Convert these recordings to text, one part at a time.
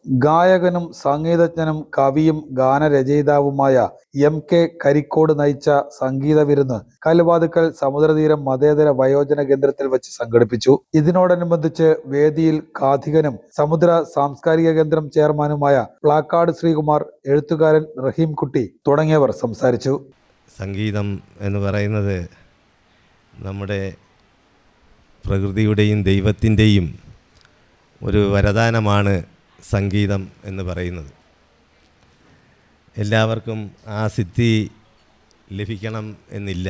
ഗായകനും സംഗീതജ്ഞനും കവിയും ഗാനരചയിതാവുമായ എം.കെ. കരിക്കോട് നയിച്ച സംഗീത വിരുന്ന് കല്ലുവാതുക്കൽ സമുദ്രതീരം മതേതര വയോജന കേന്ദ്രത്തിൽ വച്ച് സംഘടിപ്പിച്ചു. ഇതിനോടനുബന്ധിച്ച് വേദിയിൽ കാഥികനും സമുദ്ര സാംസ്കാരിക കേന്ദ്രം ചെയർമാനുമായ പ്ലാക്കാട് ശ്രീകുമാർ, എഴുത്തുകാരൻ റഹീംകുട്ടി തുടങ്ങിയവർ സംസാരിച്ചു. സംഗീതം എന്ന് പറയുന്നത് നമ്മുടെ പ്രകൃതിയുടെയും ദൈവത്തിൻ്റെയും ഒരു വരദാനമാണ് സംഗീതം എന്ന് പറയുന്നത്. എല്ലാവർക്കും ആ സിദ്ധി ലഭിക്കണം എന്നില്ല.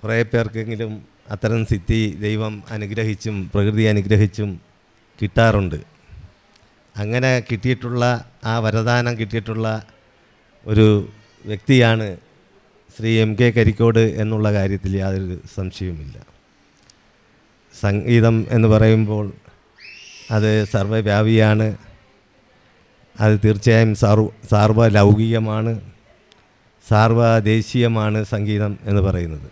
കുറേ പേർക്കെങ്കിലും അത്തരം സിദ്ധി ദൈവം അനുഗ്രഹിച്ചും പ്രകൃതി അനുഗ്രഹിച്ചും കിട്ടാറുണ്ട്. അങ്ങനെ കിട്ടിയിട്ടുള്ള ആ വരദാനം കിട്ടിയിട്ടുള്ള ഒരു വ്യക്തിയാണ് ശ്രീ എം.കെ. കരിക്കോട് എന്നുള്ള കാര്യത്തിൽ യാതൊരു സംശയവുമില്ല. സംഗീതം എന്ന് പറയുമ്പോൾ അത് സർവ്വവ്യാപിയാണ്. അത് തീർച്ചയായും സാർവലൗകികമാണ്, സാർവദേശീയമാണ് സംഗീതം എന്ന് പറയുന്നത്.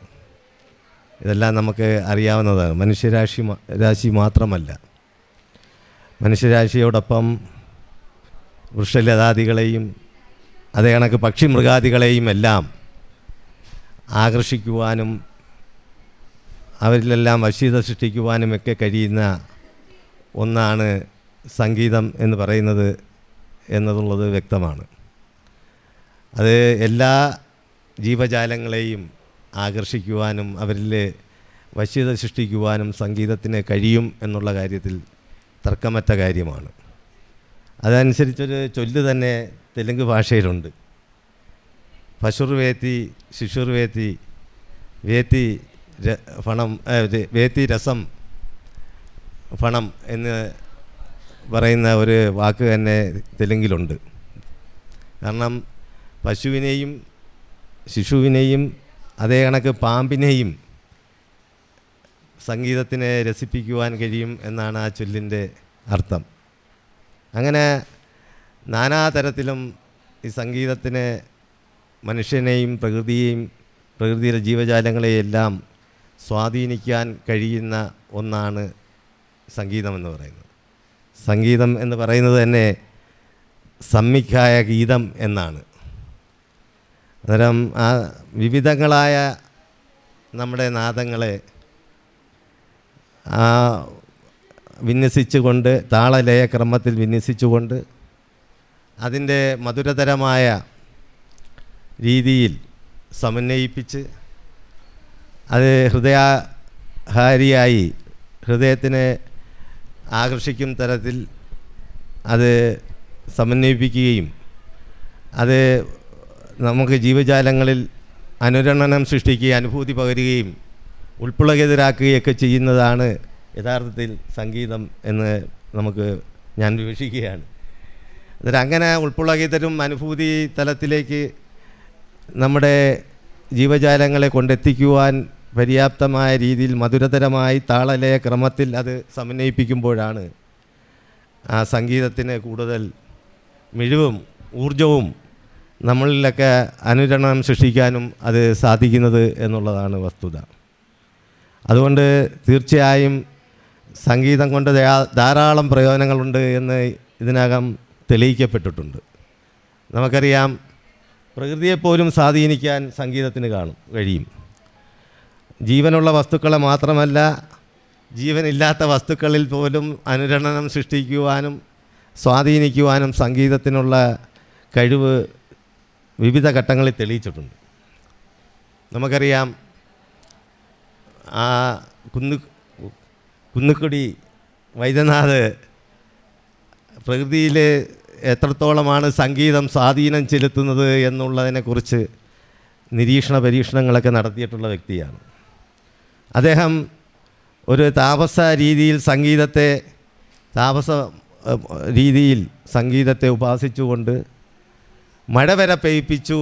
ഇതെല്ലാം നമുക്ക് അറിയാവുന്നതാണ്. മനുഷ്യരാശി മാത്രമല്ല, മനുഷ്യരാശിയോടൊപ്പം വൃക്ഷലതാദികളെയും അതേ കണക്ക് പക്ഷിമൃഗാദികളെയും എല്ലാം ആകർഷിക്കുവാനും അവരിലെല്ലാം വശ്യത സൃഷ്ടിക്കുവാനുമൊക്കെ കഴിയുന്ന ഒന്നാണ് സംഗീതം എന്ന് പറയുന്നത് എന്നതുള്ളത് വ്യക്തമാണ്. അത് എല്ലാ ജീവജാലങ്ങളെയും ആകർഷിക്കുവാനും അവരിൽ വശ്യത സൃഷ്ടിക്കുവാനും സംഗീതത്തിന് കഴിയും എന്നുള്ള കാര്യത്തിൽ തർക്കമറ്റ കാര്യമാണ്. അതനുസരിച്ചൊരു ചൊല്ല് തന്നെ തെലുങ്ക് ഭാഷയിലുണ്ട്. പശുർവേത്തി ശിശുർവേത്തി വേത്തി ഫണം വേത്തി രസം ഫണം എന്ന് പറയുന്ന ഒരു വാക്ക് തന്നെ തെലുങ്കിലുണ്ട്. കാരണം പശുവിനെയും ശിശുവിനെയും അതേ കണക്ക് പാമ്പിനെയും സംഗീതത്തിനെ രസിപ്പിക്കുവാൻ കഴിയും എന്നാണ് ആ ചൊല്ലിൻ്റെ അർത്ഥം. അങ്ങനെ നാനാതരത്തിലും ഈ സംഗീതത്തിന് മനുഷ്യനെയും പ്രകൃതിയെയും പ്രകൃതിയിലെ ജീവജാലങ്ങളെയെല്ലാം സ്വാധീനിക്കാൻ കഴിയുന്ന ഒന്നാണ് സംഗീതമെന്ന് പറയുന്നത്. സംഗീതം എന്ന് പറയുന്നത് തന്നെ സമ്മിക്കായ ഗീതം എന്നാണ്. അന്നേരം ആ വിവിധങ്ങളായ നമ്മുടെ നാദങ്ങളെ വിന്യസിച്ചുകൊണ്ട് താളലയക്രമത്തിൽ വിന്യസിച്ചുകൊണ്ട് അതിൻ്റെ മധുരതരമായ രീതിയിൽ സമന്വയിപ്പിച്ച് അത് ഹൃദയഹാരിയായി ഹൃദയത്തിനെ ആകർഷിക്കും തരത്തിൽ അത് സമന്വയിപ്പിക്കുകയും അത് നമുക്ക് ജീവജാലങ്ങളിൽ അനുരണനം സൃഷ്ടിക്കുകയും അനുഭൂതി പകരുകയും ഉൾപ്പുളകെതിരാക്കുകയൊക്കെ ചെയ്യുന്നതാണ് യഥാർത്ഥത്തിൽ സംഗീതം എന്ന് ഞാൻ വിവക്ഷിക്കുകയാണ്. എന്നിട്ട് അങ്ങനെ ഉൾപ്പുളകിതരും അനുഭൂതി തലത്തിലേക്ക് നമ്മുടെ ജീവജാലങ്ങളെ കൊണ്ടെത്തിക്കുവാൻ പര്യാപ്തമായ രീതിയിൽ മധുരതരമായി താളലയ ക്രമത്തിൽ അത് സമന്വയിപ്പിക്കുമ്പോഴാണ് ആ സംഗീതത്തിന് കൂടുതൽ മിഴിവും ഊർജവും നമ്മളിലൊക്കെ അനുരണനം സൃഷ്ടിക്കാനും അത് സാധിക്കുന്നത് എന്നുള്ളതാണ് വസ്തുത. അതുകൊണ്ട് തീർച്ചയായും സംഗീതം കൊണ്ട് ധാരാളം പ്രയോജനങ്ങളുണ്ട് എന്ന് ഇതിനകം തെളിയിക്കപ്പെട്ടിട്ടുണ്ട്. നമുക്കറിയാം, പ്രകൃതിയെപ്പോലും സ്വാധീനിക്കാൻ സംഗീതത്തിന് കഴിയും. ജീവനുള്ള വസ്തുക്കളെ മാത്രമല്ല, ജീവനില്ലാത്ത വസ്തുക്കളിൽ പോലും അനുരണനം സൃഷ്ടിക്കുവാനും സ്വാധീനിക്കുവാനും സംഗീതത്തിനുള്ള കഴിവ് വിവിധ ഘട്ടങ്ങളിൽ തെളിയിച്ചിട്ടുണ്ട്. നമുക്കറിയാം, ആ കുന്നുക്കുടി വൈദ്യനാഥ് പ്രകൃതിയിൽ എത്രത്തോളമാണ് സംഗീതം സ്വാധീനം ചെലുത്തുന്നത് എന്നുള്ളതിനെക്കുറിച്ച് പരീക്ഷണങ്ങളൊക്കെ നടത്തിയിട്ടുള്ള വ്യക്തിയാണ്. അദ്ദേഹം ഒരു താപസ രീതിയിൽ സംഗീതത്തെ ഉപാസിച്ചുകൊണ്ട് മഴ വരെ പെയ്യിപ്പിച്ചു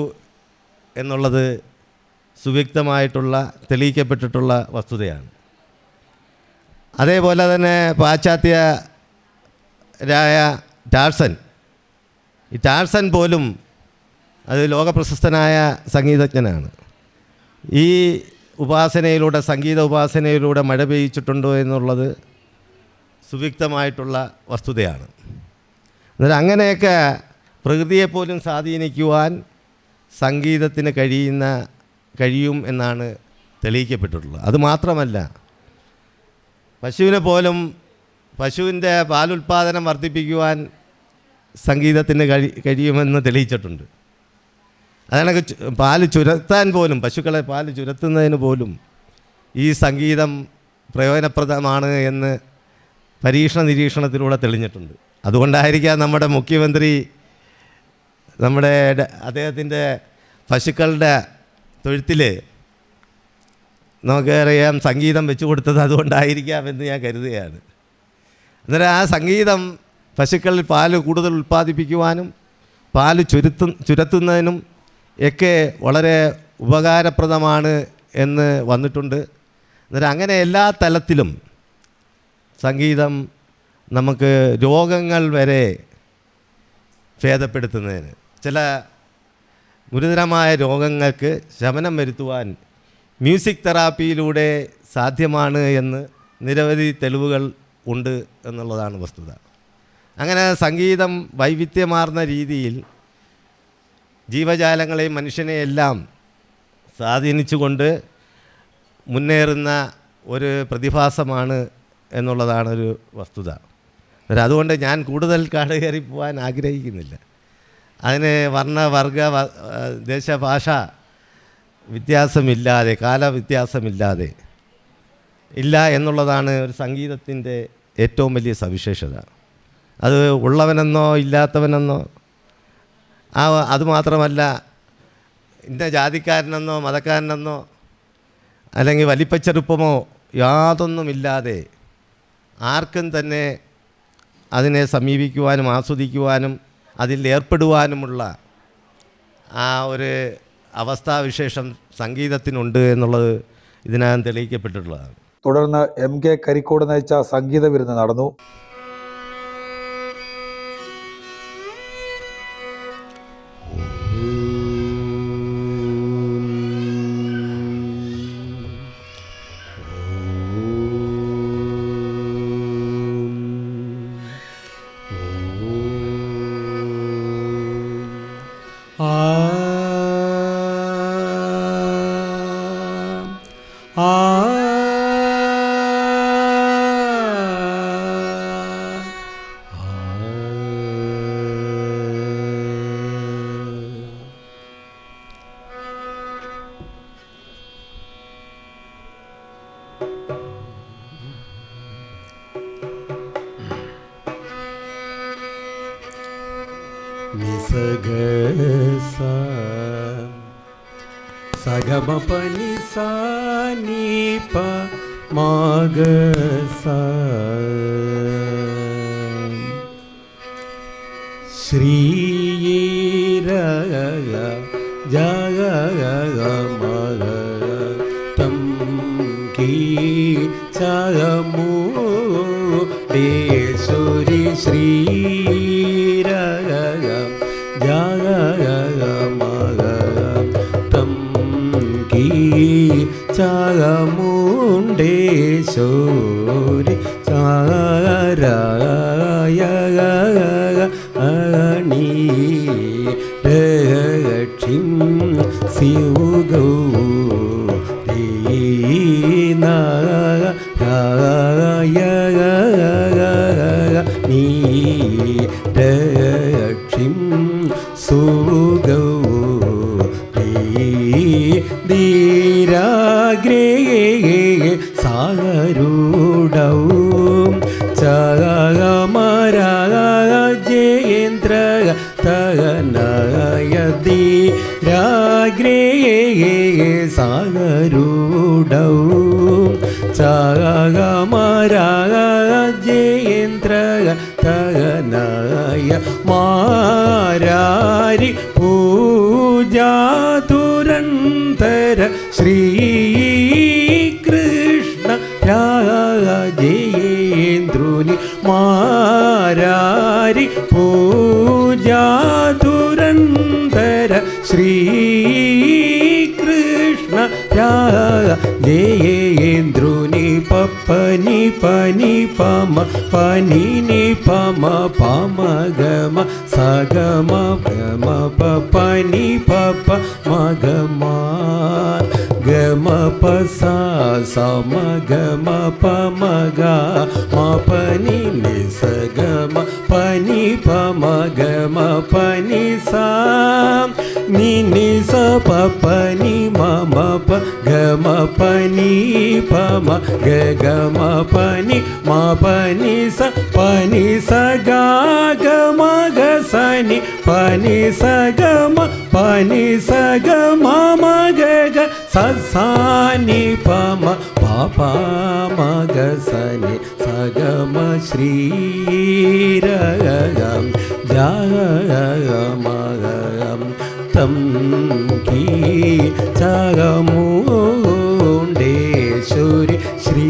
എന്നുള്ളത് സുവ്യക്തമായിട്ടുള്ള തെളിയിക്കപ്പെട്ടിട്ടുള്ള വസ്തുതയാണ്. അതേപോലെ തന്നെ പാശ്ചാത്യരായ ടാർസൻ പോലും അത് ലോകപ്രശസ്തനായ സംഗീതജ്ഞനാണ്. ഈ സംഗീത ഉപാസനയിലൂടെ മഴ പെയ്യിച്ചിട്ടുണ്ടോ എന്നുള്ളത് സുവ്യക്തമായിട്ടുള്ള വസ്തുതയാണ്. എന്നാൽ അങ്ങനെയൊക്കെ പ്രകൃതിയെപ്പോലും സ്വാധീനിക്കുവാൻ സംഗീതത്തിന് കഴിയും എന്നാണ് തെളിയിക്കപ്പെട്ടിട്ടുള്ളത്. അതുമാത്രമല്ല, പശുവിനെ പോലും പശുവിൻ്റെ പാലുൽപാദനം വർദ്ധിപ്പിക്കുവാൻ സംഗീതത്തിന് കഴിയുമെന്ന് തെളിയിച്ചിട്ടുണ്ട്. അതാണ് പാല് ചുരത്താൻ പോലും, പശുക്കളെ പാല് ചുരത്തുന്നതിന് പോലും ഈ സംഗീതം പ്രയോജനപ്രദമാണ് എന്ന് നിരീക്ഷണത്തിലൂടെ തെളിഞ്ഞിട്ടുണ്ട്. അതുകൊണ്ടായിരിക്കാം നമ്മുടെ മുഖ്യമന്ത്രി അദ്ദേഹത്തിൻ്റെ പശുക്കളുടെ തൊഴുത്തിൽ നമുക്കറിയാം സംഗീതം വെച്ചു കൊടുത്തത് അതുകൊണ്ടായിരിക്കാം എന്ന് ഞാൻ കരുതുകയാണ്. അന്നേരം ആ സംഗീതം പശുക്കളിൽ പാല് കൂടുതൽ ഉൽപ്പാദിപ്പിക്കുവാനും പാല് ചുരത്തുന്നതിനും ഒക്കെ വളരെ ഉപകാരപ്രദമാണ് എന്ന് വന്നിട്ടുണ്ട്. അന്നേരം അങ്ങനെ എല്ലാ തലത്തിലും സംഗീതം നമുക്ക് രോഗങ്ങൾ വരെ ഭേദപ്പെടുത്തുന്നതിന്, ചില ഗുരുതരമായ രോഗങ്ങൾക്ക് ശമനം വരുത്തുവാൻ മ്യൂസിക് തെറാപ്പിയിലൂടെ സാധ്യമാണ് എന്ന് നിരവധി തെളിവുകൾ ഉണ്ട് എന്നുള്ളതാണ് വസ്തുത. അങ്ങനെ സംഗീതം വൈവിധ്യമാർന്ന രീതിയിൽ ജീവജാലങ്ങളെയും മനുഷ്യനെയെല്ലാം സ്വാധീനിച്ചുകൊണ്ട് മുന്നേറുന്ന ഒരു പ്രതിഭാസമാണ് എന്നുള്ളതാണൊരു വസ്തുത. അതുകൊണ്ട് ഞാൻ കൂടുതൽ കാട് കയറി പോകാൻ ആഗ്രഹിക്കുന്നില്ല. അതിന് വർണ്ണ വർഗ ദേശഭാഷ വ്യത്യാസമില്ലാതെ, കാലവ്യത്യാസമില്ലാതെ ഇല്ല എന്നുള്ളതാണ് ഒരു സംഗീതത്തിൻ്റെ ഏറ്റവും വലിയ സവിശേഷത. അത് ഉള്ളവനെന്നോ ഇല്ലാത്തവനെന്നോ അതുമാത്രമല്ല, ഇന്ന ജാതിക്കാരനെന്നോ മതക്കാരനെന്നോ അല്ലെങ്കിൽ വലിപ്പച്ചെറുപ്പമോ യാതൊന്നുമില്ലാതെ ആർക്കും തന്നെ അതിനെ സമീപിക്കുവാനും ആസ്വദിക്കുവാനും അതിൽ ഏർപ്പെടുവാനുമുള്ള ആ ഒരു അവസ്ഥാവിശേഷം സംഗീതത്തിനുണ്ട് എന്നുള്ളത് ഇതിനകം തെളിയിക്കപ്പെട്ടിട്ടുള്ളതാണ്. തുടർന്ന് MK കരിക്കോട് നയിച്ച സംഗീത വിരുന്ന് നടന്നു. സഗമപനി സാനിപ മാഗസ ശ്രീര ജഗമഗ തം കീ ചമൂ ദേശ്വരി ശ്രീര ജഗമഗ തം കീ ചമുണ്ടേശ്വരി ചാരായ അണി രക്ഷിം ശിവഗൗ നീ രക്ഷിം സുഗൗ ധീരാഗ്രേ സാരൂഢൗ ചമരാജേന്ദ്ര തനയതി രാഗ്രേ സാരൂഢൗ ചമരാജേന്ദ്ര തനയ മാരാരി പൂജാതുരന്തര ശ്രീകൃഷ്ണ രാജേന്ദ്രുനി മാരാരി പൂജാതുരന്തര ശ്രീകൃഷ്ണ രാജേന്ദ്രുനി പനി പനി പമ പനി നി പമ പമ ഗമ സഗമ ഗമ പനി പപ മഗമ ഗമ പസ സമ ഗമ പമ ഗ മ പനി നി സഗമ പനി പമ ഗമ പനി സ നി നി സ പനി മമ പ ഗമ പനി പമ ഗ ഗമ പനി മ പനി സ ഗ ഗമ ഗ സനി പനി സ ഗമ പനി സ ഗ മമ ഗ ഗ സ സാനി പമ പ മ ഗ സനി സ ഗമ ശ്രീരഗം ജഗമഗം തം കീ ചഗമുണ്ടേശ്വരി ശ്രീ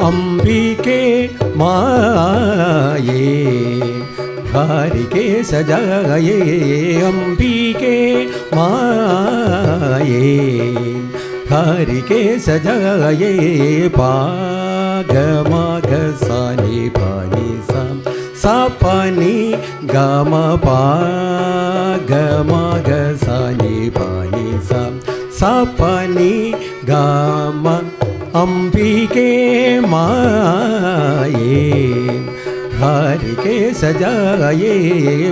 അംബികേ മായേ ഹരികേ സജയേ അംബികേ മായേ ഹരികേ സജയേ പാഗമഗ സനി പനി സ പനി ഗമ പാഗമഗ സനി പനി സ പനി ഗമ അംബികേ മായേ ഹരികേ സജയേ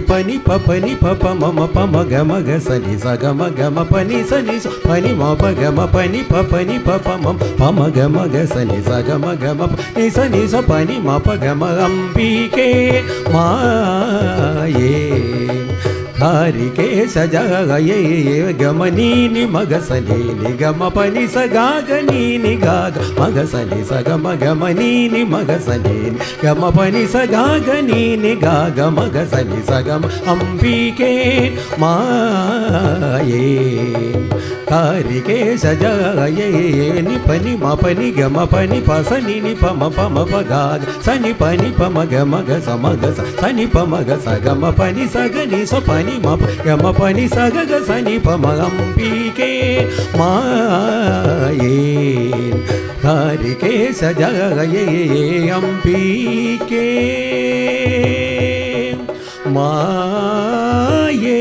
പനി പനി പ മമ പമ ഗമ ഗ സനി സ ഗമ ഗമ പനി സനി സ പനി മ പ ഗമ പനി പനി പ മ പമ ഗമ ഗ സനി സ ഗമ ഗമ നി സനി സ പനി മ പ ഗമ അംബികേ മായേ ഹരികേ സജയേ ഗമനി നി മഗ സനി നി ഗമ പനി സ ഗ നി നി ഗ മഗ സനി സ ഗമ ഗമനി നി മഗ സനി ഗമ പനി സ ഗ നി നി ഗ മഗ സനി സ ഗമ അംബികേ മായേ ഹരികേ സജയേ നി പനി മ പനി ഗമ പനി പ സനി നി പമ പമ പ ഗ സനി പനി പമ ഗമ ഗ സമ ഗ സനി പമ ഗ സ ഗമ പനി സ ഗ നി സ പനി മ ഗമ പനി സ ഗ ഗ സനി പമ അംബികേ മായേ ഹരികേ സജയേ അംബികേ മായേ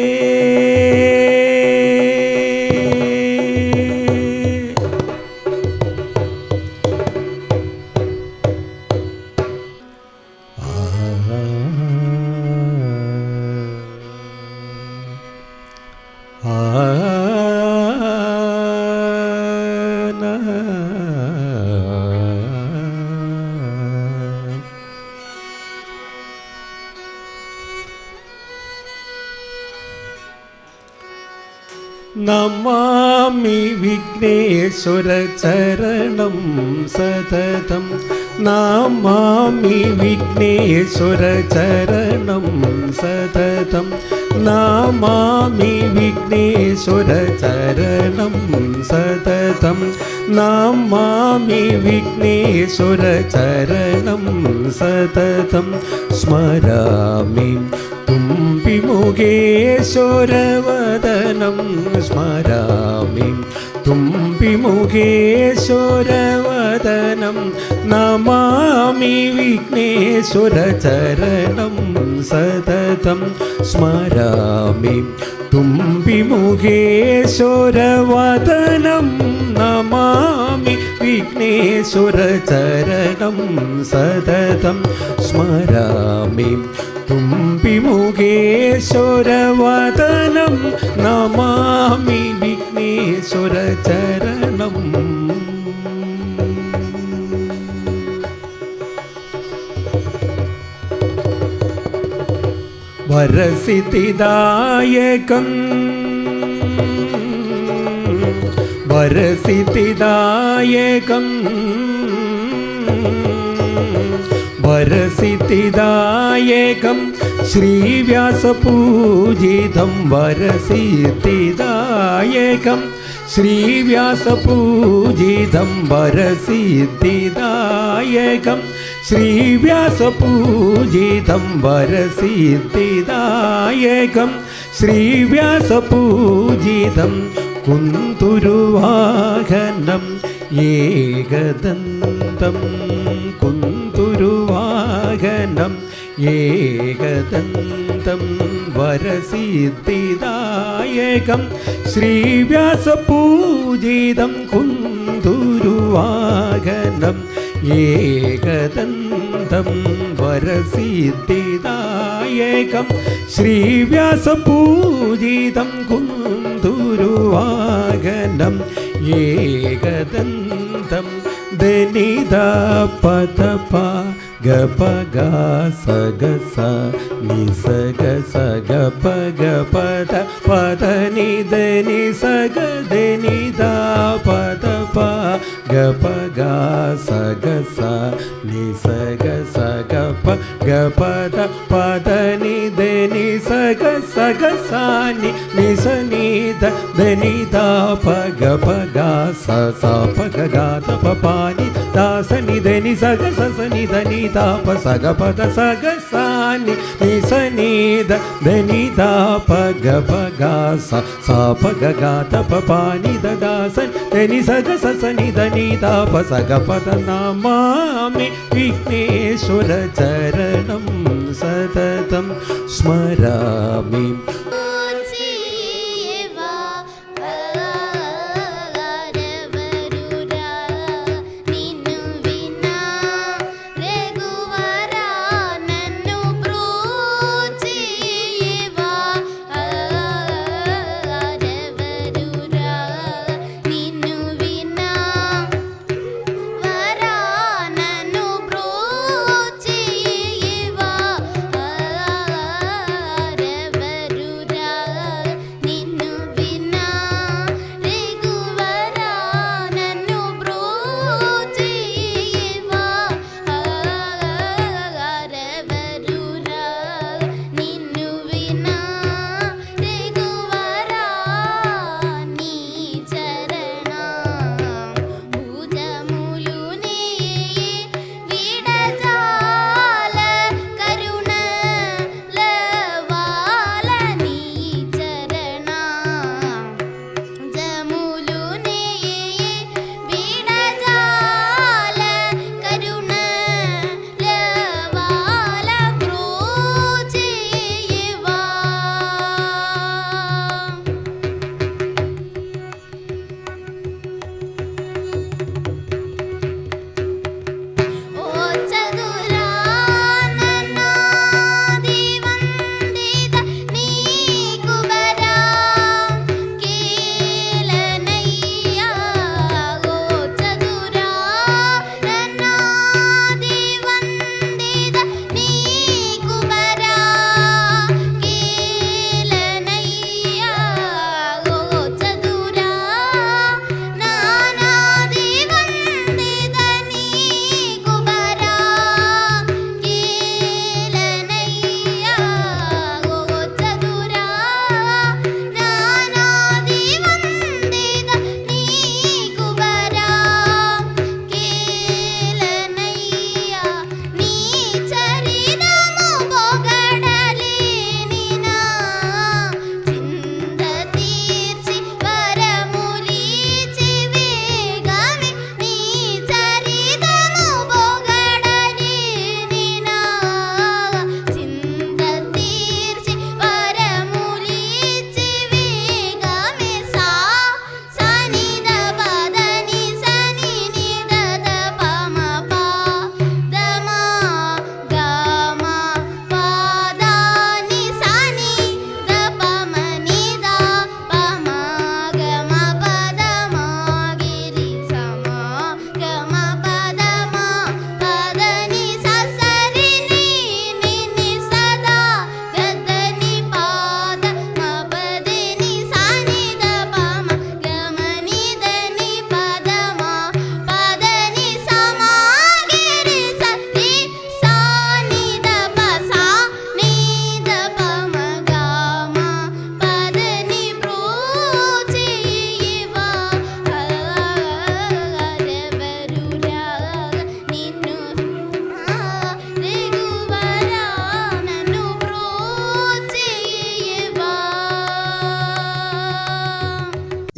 നമാമി വിഘ്നേശ്വര ചരണം സതതം നമാമി വിഘ്നേശ്വര ചരണം സതതം നമാമി വിഘ്നേശ്വര ചരണം സതതം നമാമി വിഘ്നേശ്വര ചരണം സതതം സ്മരാമി തുംബിമുഖേശ്വരവദനം സ്മരാമി തുംബിമുഖേശ്വരവദനം നമാമി വിഘ്നേശ്വര ചരണം സതതം സ്മരാമി തുംബിമുഖേശ്വരവദനം നമാമി വിഘ്നേശ്വര ചരണം സതതം സ്മരാമി തുംബിമുഖേശ്വരവദനം നമാമി വിഘ്നേശ്വര ചരണം വരസിതിദായകം വരസിതിദായകം വരസിതിദായകം ശ്രീവ്യാസപൂജിതം വരസിതിദായകം ശ്രീവ്യാസപൂജിതം വരസിതിദായകം ശ്രീവ്യാസപൂജിതം വരസിദ്ധിദായകം ശ്രീവ്യാസപൂജിതം കുന്തുരുവാഹനം ഏകദന്തം കുന്തുരുവാഹനം ഏകദന്തം വരസിദ്ധിദായകം ശ്രീവ്യാസപൂജിതം കുന്തുരുവാഹനം ഏകദന്തം വരസിദ്ധിദായകം ശ്രീവ്യാസപൂജിതം കുന്തുരുവാഹനം ഏകദന്തം ധനിധ പദപ ഗപഗ സഗസ നിസഗ സഗ പഗ പദ പദ നിധനി സഗ ധനിധ പദപ ഗപഗ സഗസ നിസഗ സഗ പഗ പദ പദ നിധനി സഗ സഗ സാനി നിസനിധ ധനിധ പഗ പഗ സ സ പഗ ഗ പാനി ദാസനി ധനി സഗ സനി ധനി താപ സഗ പദ സഗ സാനി നിസനിധ ധനി താപ ഗപഗ സ സ പഗ ഗ തപ പാനി ദാസൻ ധനി സഗ സനി ധനി താപ സഗ പദ നമാമി വിഘ്നേശ്വര ചരണം സതതം സ്മരാമി.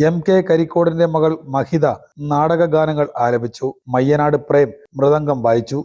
MK കരിക്കോടിന്റെ മകൾ മഹിത നാടകഗാനങ്ങൾ ആലപിച്ചു. മയ്യനാട് പ്രേം മൃദംഗം വായിച്ചു.